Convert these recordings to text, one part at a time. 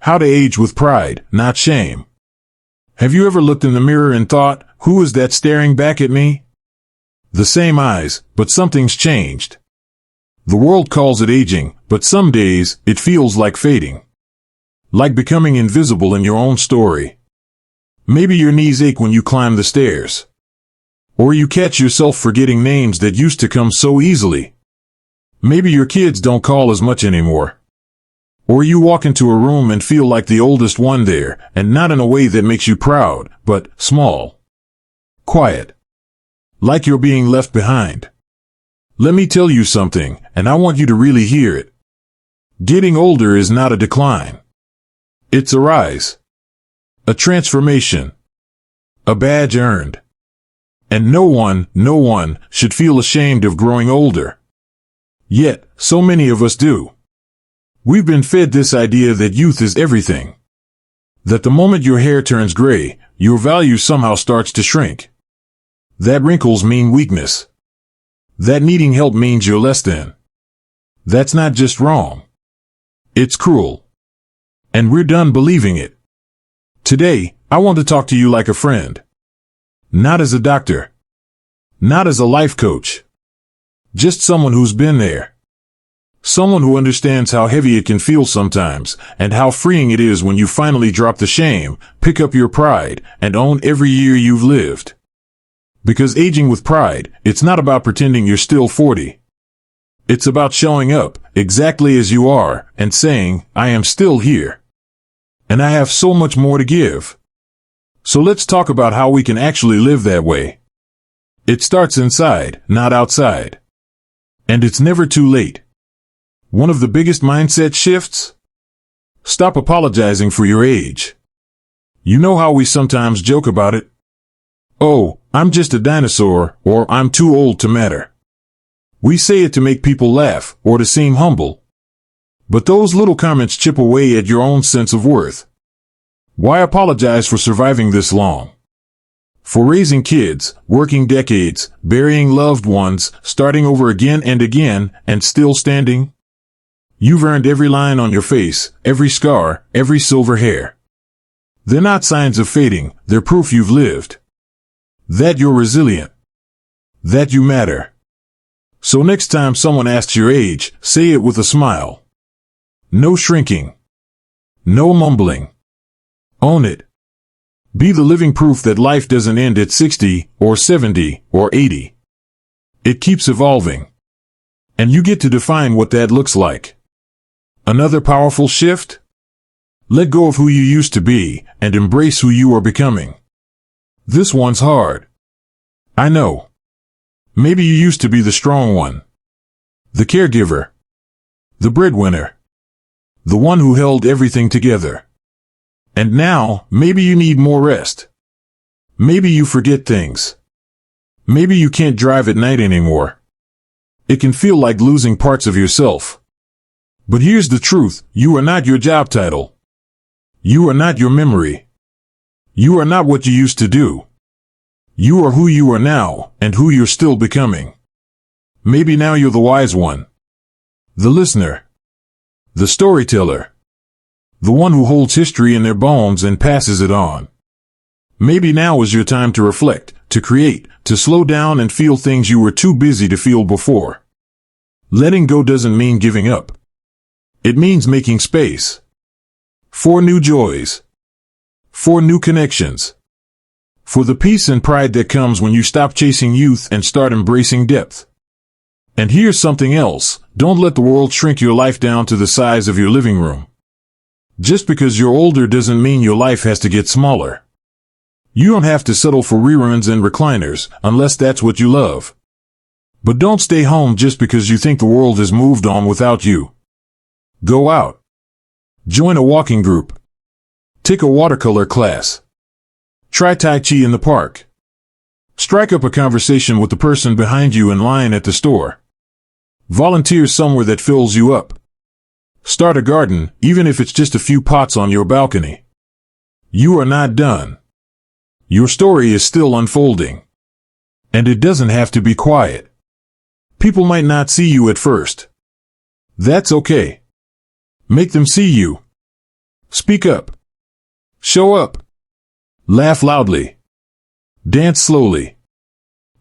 How to age with pride, not shame. Have you ever looked in the mirror and thought, who is that staring back at me? The same eyes, but something's changed. The world calls it aging, but some days, it feels like fading. Like becoming invisible in your own story. Maybe your knees ache when you climb the stairs. Or you catch yourself forgetting names that used to come so easily. Maybe your kids don't call as much anymore. Or you walk into a room and feel like the oldest one there, and not in a way that makes you proud, but small. Quiet. Like you're being left behind. Let me tell you something, and I want you to really hear it. Getting older is not a decline. It's a rise. A transformation. A badge earned. And no one should feel ashamed of growing older. Yet, so many of us do. We've been fed this idea that youth is everything. That the moment your hair turns gray, your value somehow starts to shrink. That wrinkles mean weakness. That needing help means you're less than. That's not just wrong. It's cruel. And we're done believing it. Today, I want to talk to you like a friend. Not as a doctor. Not as a life coach. Just someone who's been there. Someone who understands how heavy it can feel sometimes, and how freeing it is when you finally drop the shame, pick up your pride, and own every year you've lived. Because aging with pride, it's not about pretending you're still 40. It's about showing up, exactly as you are, and saying, I am still here. And I have so much more to give. So let's talk about how we can actually live that way. It starts inside, not outside. And it's never too late. One of the biggest mindset shifts? Stop apologizing for your age. You know how we sometimes joke about it? Oh, I'm just a dinosaur, or I'm too old to matter. We say it to make people laugh, or to seem humble. But those little comments chip away at your own sense of worth. Why apologize for surviving this long? For raising kids, working decades, burying loved ones, starting over again and again, and still standing? You've earned every line on your face, every scar, every silver hair. They're not signs of fading, they're proof you've lived. That you're resilient. That you matter. So next time someone asks your age, say it with a smile. No shrinking. No mumbling. Own it. Be the living proof that life doesn't end at 60, or 70, or 80. It keeps evolving. And you get to define what that looks like. Another powerful shift? Let go of who you used to be, and embrace who you are becoming. This one's hard. I know. Maybe you used to be the strong one. The caregiver. The breadwinner. The one who held everything together. And now, maybe you need more rest. Maybe you forget things. Maybe you can't drive at night anymore. It can feel like losing parts of yourself. But here's the truth, you are not your job title. You are not your memory. You are not what you used to do. You are who you are now, and who you're still becoming. Maybe now you're the wise one. The listener. The storyteller. The one who holds history in their bones and passes it on. Maybe now is your time to reflect, to create, to slow down and feel things you were too busy to feel before. Letting go doesn't mean giving up. It means making space. For new joys. For new connections. For the peace and pride that comes when you stop chasing youth and start embracing depth. And here's something else, don't let the world shrink your life down to the size of your living room. Just because you're older doesn't mean your life has to get smaller. You don't have to settle for reruns and recliners, unless that's what you love. But don't stay home just because you think the world has moved on without you. Go out. Join a walking group. Take a watercolor class. Try Tai Chi in the park. Strike up a conversation with the person behind you in line at the store. Volunteer somewhere that fills you up. Start a garden, even if it's just a few pots on your balcony. You are not done. Your story is still unfolding. And it doesn't have to be quiet. People might not see you at first. That's okay. Make them see you. Speak up. Show up. Laugh loudly. Dance slowly.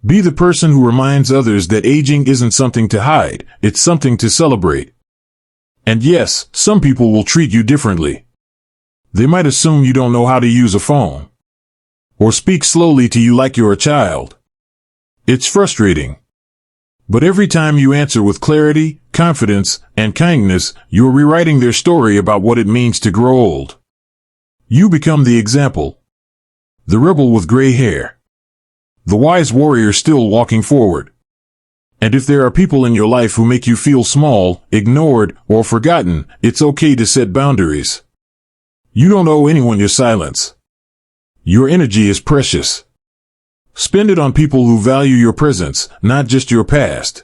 Be the person who reminds others that aging isn't something to hide, it's something to celebrate. And yes, some people will treat you differently. They might assume you don't know how to use a phone, or speak slowly to you like you're a child. It's frustrating. But every time you answer with clarity, confidence, and kindness, you're rewriting their story about what it means to grow old. You become the example. The rebel with gray hair. The wise warrior still walking forward. And if there are people in your life who make you feel small, ignored, or forgotten, it's okay to set boundaries. You don't owe anyone your silence. Your energy is precious. Spend it on people who value your presence, not just your past.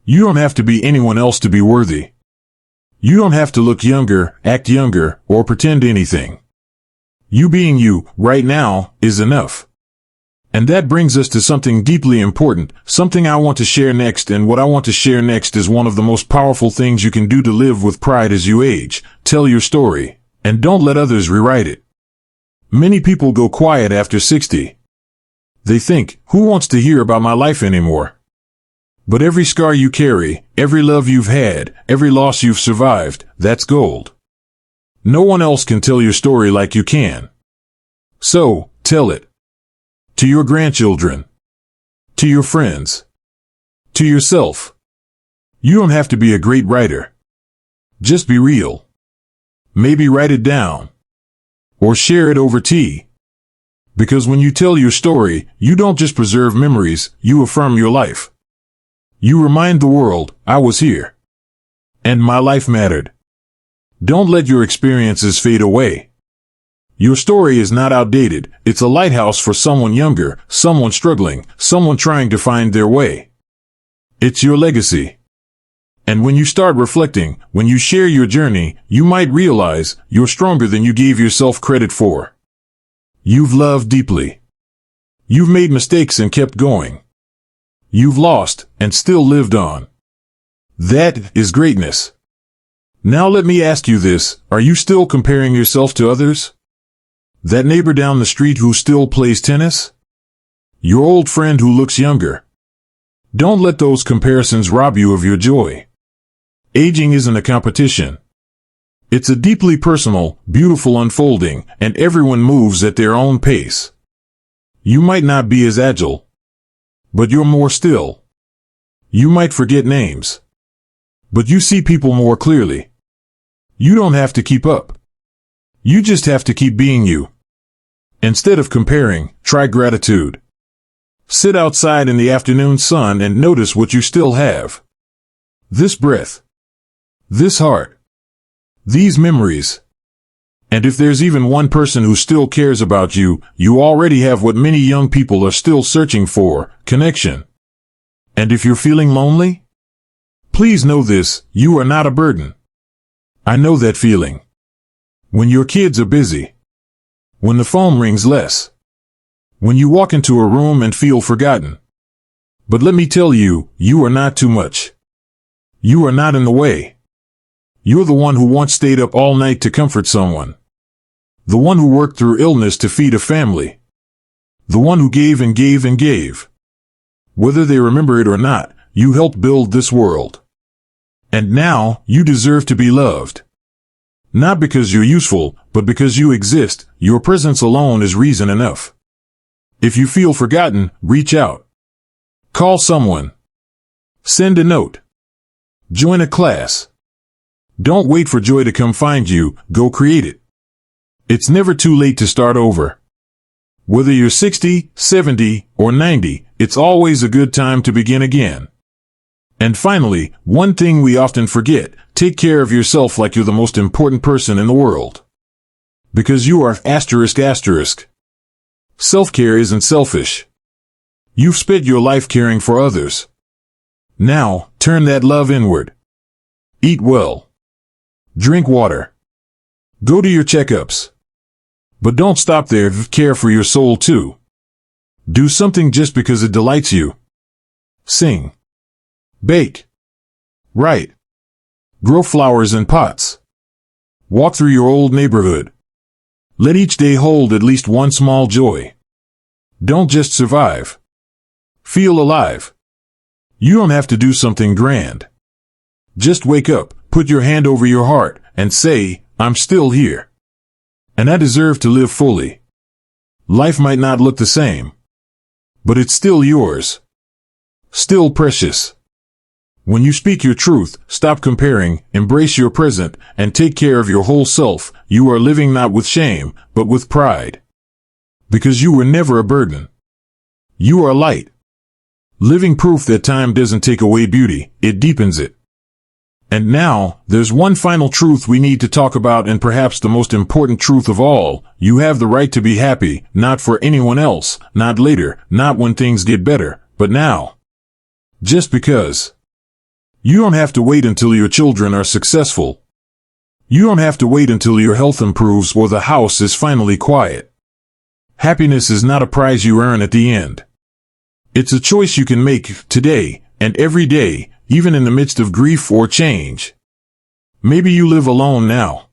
You don't have to be anyone else to be worthy. You don't have to look younger, act younger, or pretend anything. You being you, right now, is enough. And that brings us to something deeply important, something I want to share next, and what I want to share next is one of the most powerful things you can do to live with pride as you age. Tell your story, and don't let others rewrite it. Many people go quiet after 60. They think, who wants to hear about my life anymore? But every scar you carry, every love you've had, every loss you've survived, that's gold. No one else can tell your story like you can. So, tell it. To your grandchildren. To your friends. To yourself. You don't have to be a great writer. Just be real. Maybe write it down. Or share it over tea. Because when you tell your story, you don't just preserve memories, you affirm your life. You remind the world, I was here. And my life mattered. Don't let your experiences fade away. Your story is not outdated, it's a lighthouse for someone younger, someone struggling, someone trying to find their way. It's your legacy. And when you start reflecting, when you share your journey, you might realize you're stronger than you gave yourself credit for. You've loved deeply. You've made mistakes and kept going. You've lost and still lived on. That is greatness. Now let me ask you this, are you still comparing yourself to others? That neighbor down the street who still plays tennis? Your old friend who looks younger? Don't let those comparisons rob you of your joy. Aging isn't a competition. It's a deeply personal, beautiful unfolding, and everyone moves at their own pace. You might not be as agile, but you're more still. You might forget names, but you see people more clearly. You don't have to keep up. You just have to keep being you. Instead of comparing, try gratitude. Sit outside in the afternoon sun and notice what you still have. This breath. This heart. These memories. And if there's even one person who still cares about you, you already have what many young people are still searching for, connection. And if you're feeling lonely, please know this, you are not a burden. I know that feeling. When your kids are busy. When the phone rings less. When you walk into a room and feel forgotten. But let me tell you, you are not too much. You are not in the way. You're the one who once stayed up all night to comfort someone. The one who worked through illness to feed a family. The one who gave and gave and gave. Whether they remember it or not, you helped build this world. And now, you deserve to be loved. Not because you're useful, but because you exist. Your presence alone is reason enough. If you feel forgotten, reach out. Call someone. Send a note. Join a class. Don't wait for joy to come find you, go create it. It's never too late to start over. Whether you're 60, 70, or 90, it's always a good time to begin again. And finally, one thing we often forget, take care of yourself like you're the most important person in the world. Because you are ***. Self-care isn't selfish. You've spent your life caring for others. Now, turn that love inward. Eat well. Drink water. Go to your checkups. But don't stop there, care for your soul too. Do something just because it delights you. Sing. Bake. Write. Grow flowers in pots. Walk through your old neighborhood. Let each day hold at least one small joy. Don't just survive. Feel alive. You don't have to do something grand. Just wake up, put your hand over your heart, and say, I'm still here. And I deserve to live fully. Life might not look the same, but it's still yours. Still precious. When you speak your truth, stop comparing, embrace your present, and take care of your whole self. You are living not with shame, but with pride. Because you were never a burden. You are light. Living proof that time doesn't take away beauty, it deepens it. And now, there's one final truth we need to talk about, and perhaps the most important truth of all. You have the right to be happy, not for anyone else, not later, not when things get better, but now. Just because. You don't have to wait until your children are successful. You don't have to wait until your health improves or the house is finally quiet. Happiness is not a prize you earn at the end. It's a choice you can make today and every day, even in the midst of grief or change. Maybe you live alone now.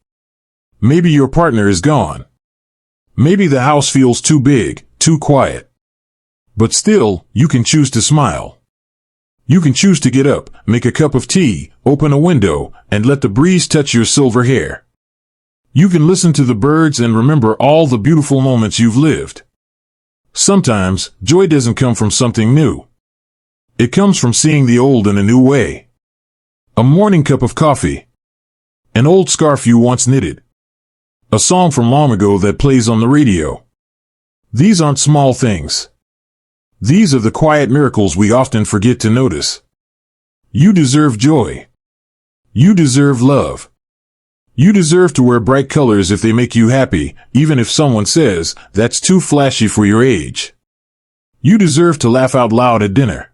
Maybe your partner is gone. Maybe the house feels too big, too quiet. But still, you can choose to smile. You can choose to get up, make a cup of tea, open a window, and let the breeze touch your silver hair. You can listen to the birds and remember all the beautiful moments you've lived. Sometimes, joy doesn't come from something new. It comes from seeing the old in a new way. A morning cup of coffee. An old scarf you once knitted. A song from long ago that plays on the radio. These aren't small things. These are the quiet miracles we often forget to notice. You deserve joy. You deserve love. You deserve to wear bright colors if they make you happy, even if someone says, that's too flashy for your age. You deserve to laugh out loud at dinner.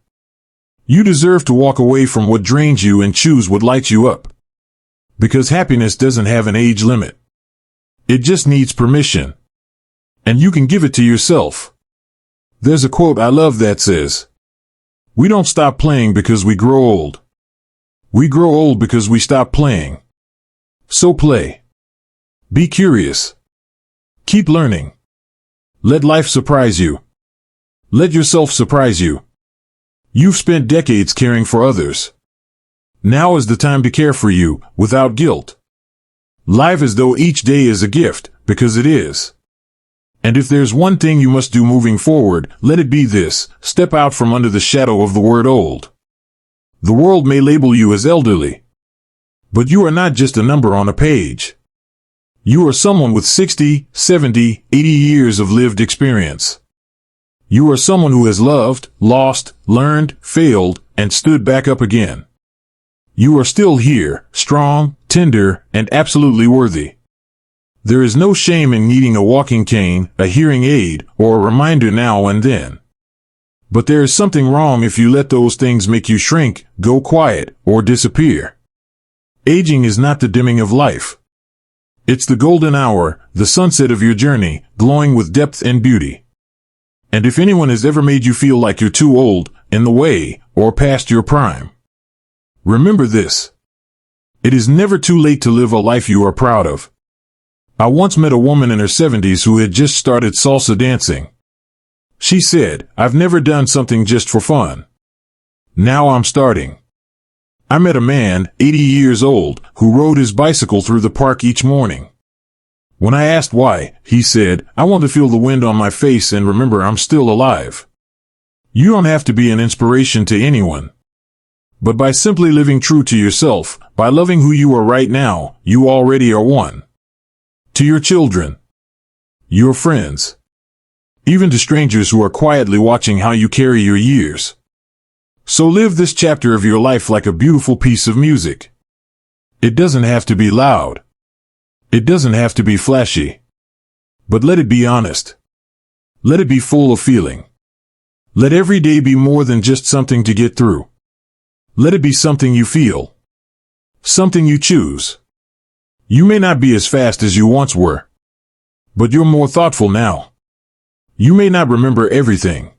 You deserve to walk away from what drains you and choose what lights you up. Because happiness doesn't have an age limit. It just needs permission. And you can give it to yourself. There's a quote I love that says, "We don't stop playing because we grow old. We grow old because we stop playing." So play. Be curious. Keep learning. Let life surprise you. Let yourself surprise you. You've spent decades caring for others. Now is the time to care for you, without guilt. Live as though each day is a gift, because it is. And if there's one thing you must do moving forward, let it be this: step out from under the shadow of the word old. The world may label you as elderly. But you are not just a number on a page. You are someone with 60, 70, 80 years of lived experience. You are someone who has loved, lost, learned, failed, and stood back up again. You are still here, strong, tender, and absolutely worthy. There is no shame in needing a walking cane, a hearing aid, or a reminder now and then. But there is something wrong if you let those things make you shrink, go quiet, or disappear. Aging is not the dimming of life. It's the golden hour, the sunset of your journey, glowing with depth and beauty. And if anyone has ever made you feel like you're too old, in the way, or past your prime, remember this: it is never too late to live a life you are proud of. I once met a woman in her 70s who had just started salsa dancing. She said, "I've never done something just for fun. Now I'm starting." I met a man, 80 years old, who rode his bicycle through the park each morning. When I asked why, he said, "I want to feel the wind on my face and remember I'm still alive." You don't have to be an inspiration to anyone. But by simply living true to yourself, by loving who you are right now, you already are one. To your children, your friends, even to strangers who are quietly watching how you carry your years. So live this chapter of your life like a beautiful piece of music. It doesn't have to be loud. It doesn't have to be flashy. But let it be honest. Let it be full of feeling. Let every day be more than just something to get through. Let it be something you feel. Something you choose. You may not be as fast as you once were, but you're more thoughtful now. You may not remember everything,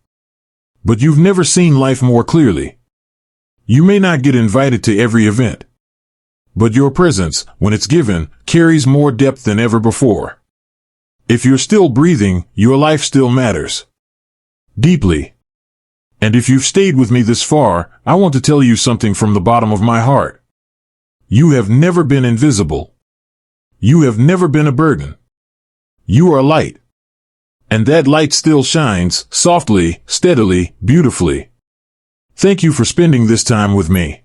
but you've never seen life more clearly. You may not get invited to every event, But your presence, when it's given, carries more depth than ever before. If you're still breathing, your life still matters. Deeply. And if you've stayed with me this far, I want to tell you something from the bottom of my heart. You have never been invisible. You have never been a burden. You are light. And that light still shines, softly, steadily, beautifully. Thank you for spending this time with me.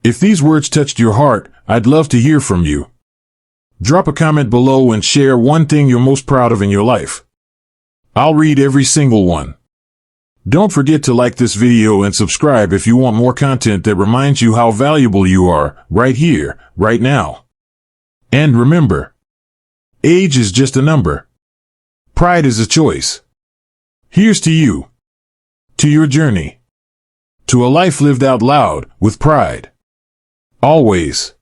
If these words touched your heart, I'd love to hear from you. Drop a comment below and share one thing you're most proud of in your life. I'll read every single one. Don't forget to like this video and subscribe if you want more content that reminds you how valuable you are, right here, right now. And remember, age is just a number. Pride is a choice. Here's to you. To your journey. To a life lived out loud, with pride. Always.